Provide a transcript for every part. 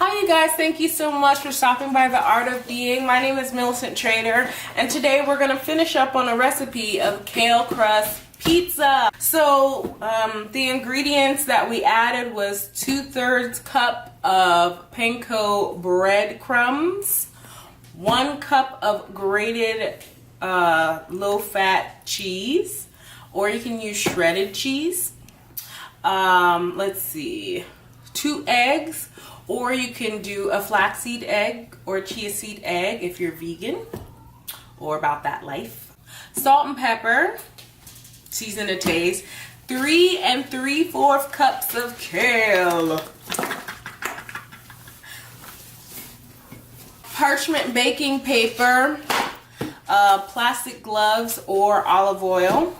Hi you guys, thank you so much for stopping by The Art of Being. My name is Millicent Trader, and today we're going to finish up on a recipe of kale crust pizza. So the ingredients that we added was 2/3 cup of panko breadcrumbs, 1 cup of grated low-fat cheese, or you can use shredded cheese. Let's see, 2 eggs, or you can do a flaxseed egg or a chia seed egg if you're vegan or about that life. Salt and pepper, season to taste. 3 3/4 cups of kale. Parchment baking paper, plastic gloves or olive oil.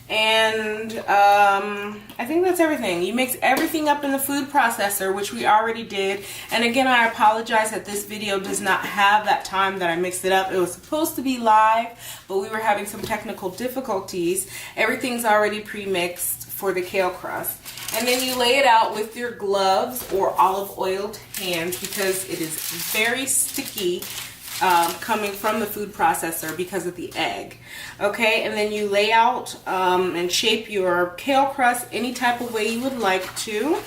And I think that's everything. You mix everything up in the food processor, which we already did. And again, I apologize that this video does not have that time that I mixed it up. It was supposed to be live, but we were having some technical difficulties. Everything's already pre-mixed for the kale crust. And then you lay it out with your gloves or olive oiled hands because it is very sticky coming from the food processor because of the egg. Okay, and then you lay out and shape your kale crust any type of way you would like to.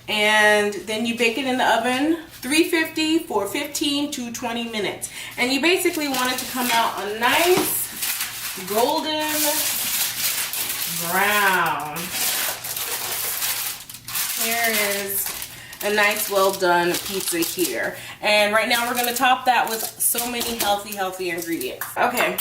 And then you bake it in the oven 350 for 15 to 20 minutes. And you basically want it to come out a nice golden brown. Here is a nice well done pizza here, and right now we're going to top that with so many healthy ingredients. Okay,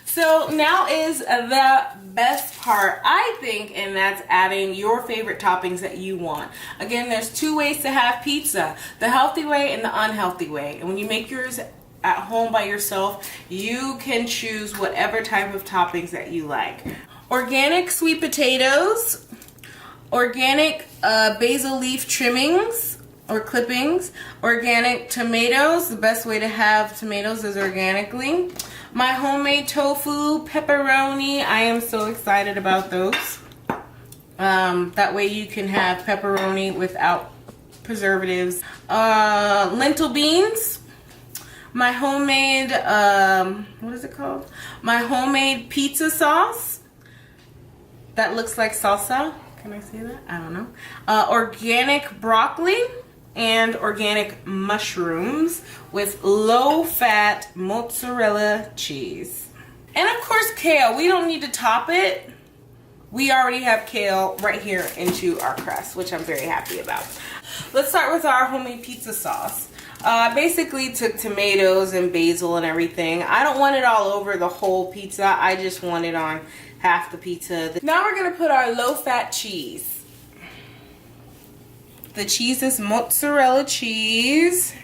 so now is the best part, I think, and that's adding your favorite toppings that you want. Again, there's 2 ways to have pizza: the healthy way and the unhealthy way. And when you make yours at home by yourself, you can choose whatever type of toppings that you like. Organic sweet potatoes, organic basil leaf trimmings or clippings, organic tomatoes. The best way to have tomatoes is organically. My homemade tofu, pepperoni. I am so excited about those. That way you can have pepperoni without preservatives. Lentil beans. My homemade, what is it called? My homemade pizza sauce. That looks like salsa. Can I say that? I don't know. Organic broccoli and organic mushrooms with low-fat mozzarella cheese. And of course, kale. We don't need to top it. We already have kale right here into our crust, which I'm very happy about. Let's start with our homemade pizza sauce. I basically took tomatoes and basil and everything. I don't want it all over the whole pizza. I just want it on half the pizza. Now we're going to put our low-fat cheese. The cheese is mozzarella cheese,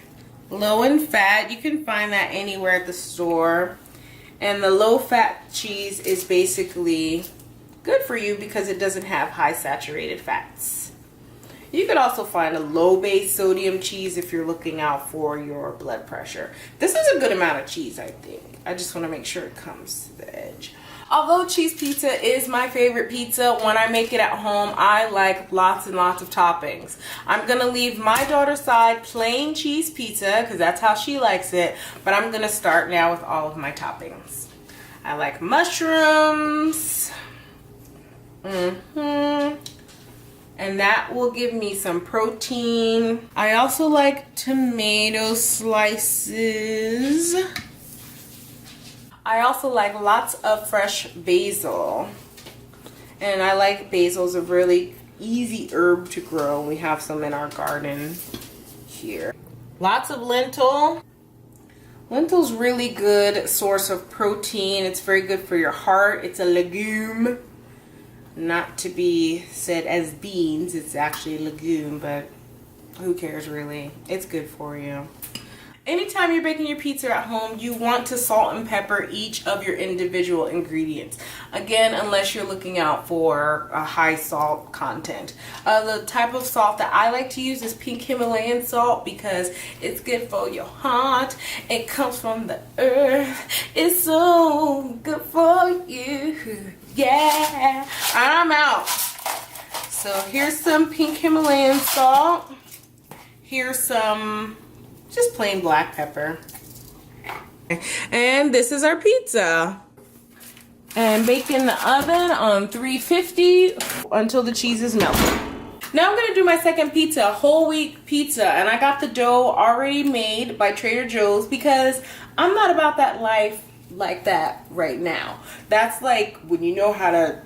low in fat. You can find that anywhere at the store. And the low-fat cheese is basically good for you because it doesn't have high saturated fats. You could also find a low-base sodium cheese if you're looking out for your blood pressure. This is a good amount of cheese, I think. I just want to make sure it comes to the edge. Although cheese pizza is my favorite pizza, when I make it at home, I like lots and lots of toppings. I'm going to leave my daughter's side plain cheese pizza because that's how she likes it. But I'm going to start now with all of my toppings. I like mushrooms. And that will give me some protein. I also like tomato slices. I also like lots of fresh basil. And I like basil. It's a really easy herb to grow. We have some in our garden here. Lots of lentil. Lentil's really good source of protein. It's very good for your heart. It's a legume. Not to be said as beans. It's actually a legume, but who cares really? It's good for you. Anytime you're baking your pizza at home, you want to salt and pepper each of your individual ingredients. Again, unless you're looking out for a high salt content. The type of salt that I like to use is pink Himalayan salt because it's good for your heart. It comes from the earth. It's so good for you. Yeah. I'm out. So here's some pink Himalayan salt. Here's some just plain black pepper. And this is our pizza. And bake in the oven on 350 until the cheese is melted. Now I'm gonna do my second pizza, whole wheat pizza, and I got the dough already made by Trader Joe's because I'm not about that life like that right now. That's like when you know how to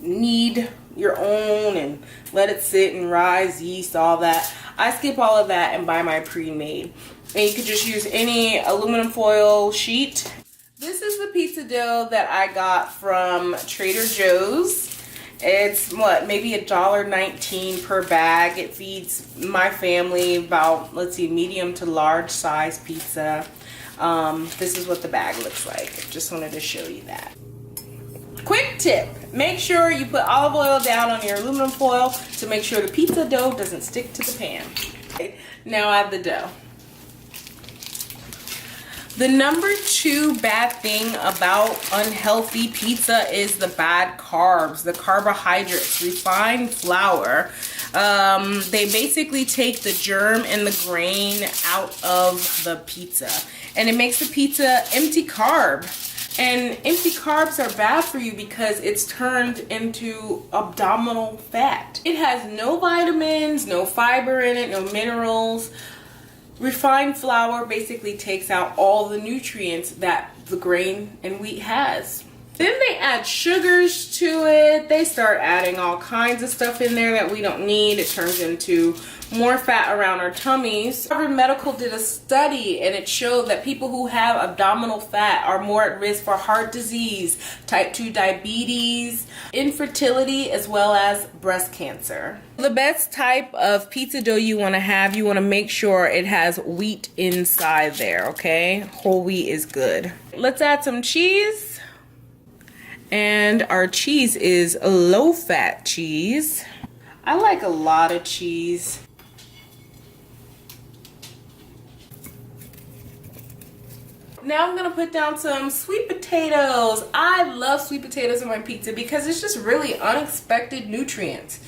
knead your own and let it sit and rise, yeast, all that. I skip all of that and buy my pre-made. And you could just use any aluminum foil sheet. This is the pizza dough that I got from Trader Joe's. It's what, maybe $1.19 per bag. It feeds my family about, let's see, medium to large size pizza. This is what the bag looks like. Just wanted to show you that. Quick tip, make sure you put olive oil down on your aluminum foil to make sure the pizza dough doesn't stick to the pan. Okay, now add the dough. The number 2 bad thing about unhealthy pizza is the bad carbs, the carbohydrates, refined flour. They basically take the germ and the grain out of the pizza, and it makes the pizza empty carb. And empty carbs are bad for you because it's turned into abdominal fat. It has no vitamins, no fiber in it, no minerals. Refined flour basically takes out all the nutrients that the grain and wheat has. Then they add sugars to it. They start adding all kinds of stuff in there that we don't need. It turns into more fat around our tummies. Harvard Medical did a study and it showed that people who have abdominal fat are more at risk for heart disease, type 2 diabetes, infertility, as well as breast cancer. The best type of pizza dough you want to make sure it has wheat inside there, okay? Whole wheat is good. Let's add some cheese. And our cheese is low-fat cheese. I like a lot of cheese. Now I'm gonna put down some sweet potatoes. I love sweet potatoes in my pizza because it's just really unexpected nutrients.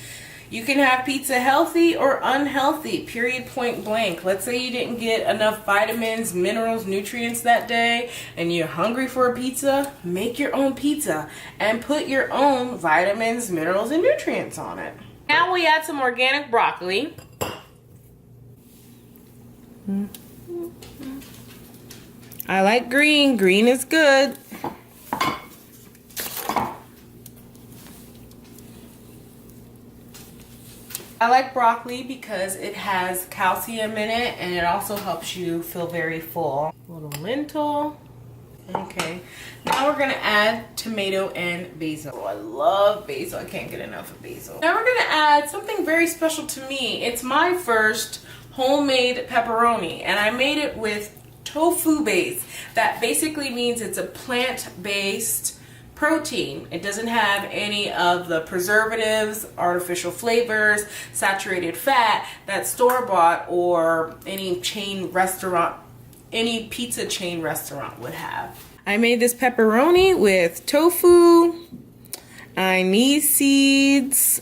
You can have pizza healthy or unhealthy, period, point blank. Let's say you didn't get enough vitamins, minerals, nutrients that day, and you're hungry for a pizza, make your own pizza and put your own vitamins, minerals, and nutrients on it. Now we add some organic broccoli. I like green. Green is good. I like broccoli because it has calcium in it and it also helps you feel very full. A little lentil. Okay. Now we're going to add tomato and basil. Oh, I love basil. I can't get enough of basil. Now we're going to add something very special to me. It's my first homemade pepperoni and I made it with tofu base. That basically means it's a plant-based protein. It doesn't have any of the preservatives, artificial flavors, saturated fat that store-bought or any chain restaurant, any pizza chain restaurant would have. I made this pepperoni with tofu, anise seeds,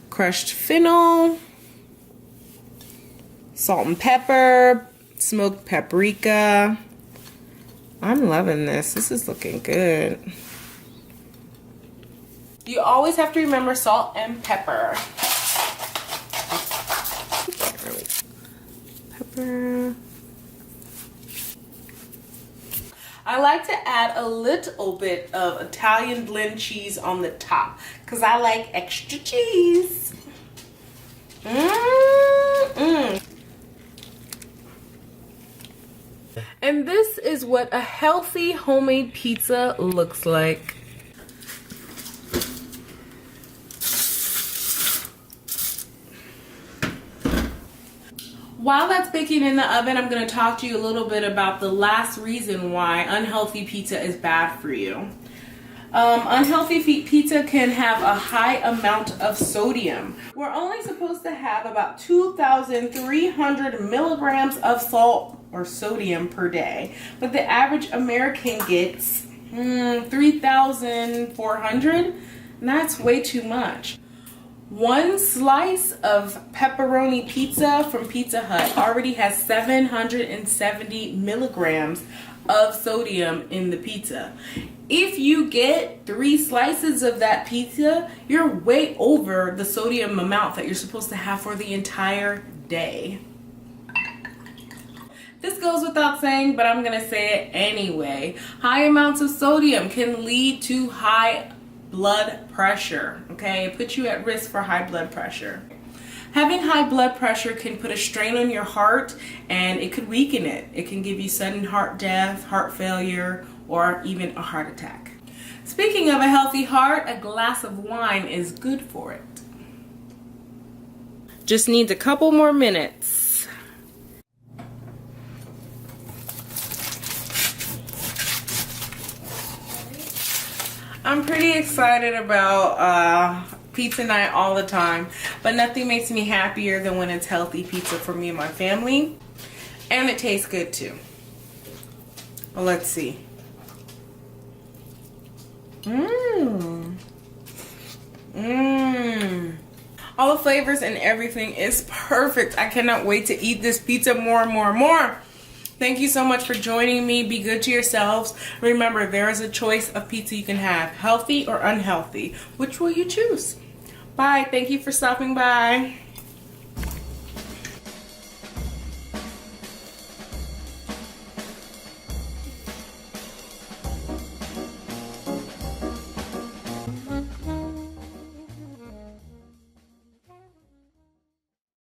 crushed fennel, salt and pepper, smoked paprika. I'm loving this. This is looking good. You always have to remember salt and pepper. Pepper. I like to add a little bit of Italian blend cheese on the top because I like extra cheese. And this is what a healthy homemade pizza looks like. While that's baking in the oven, I'm going to talk to you a little bit about the last reason why unhealthy pizza is bad for you. Unhealthy pizza can have a high amount of sodium. We're only supposed to have about 2,300 milligrams of salt or sodium per day, but the average American gets 3,400, and that's way too much. One slice of pepperoni pizza from Pizza Hut already has 770 milligrams of sodium in the pizza. If you get 3 slices of that pizza, you're way over the sodium amount that you're supposed to have for the entire day. This goes without saying, but I'm gonna say it anyway. High amounts of sodium can lead to high blood pressure, okay? It puts you at risk for high blood pressure. Having high blood pressure can put a strain on your heart, and it could weaken it. It can give you sudden heart death, heart failure, or even a heart attack. Speaking of a healthy heart, a glass of wine is good for it. Just needs a couple more minutes. I'm pretty excited about pizza night all the time, but nothing makes me happier than when it's healthy pizza for me and my family, and it tastes good too. Well, let's see. All the flavors and everything is perfect. I cannot wait to eat this pizza more and more and more. Thank you so much for joining me. Be good to yourselves. Remember, there is a choice of pizza you can have, healthy or unhealthy. Which will you choose? Bye. Thank you for stopping by.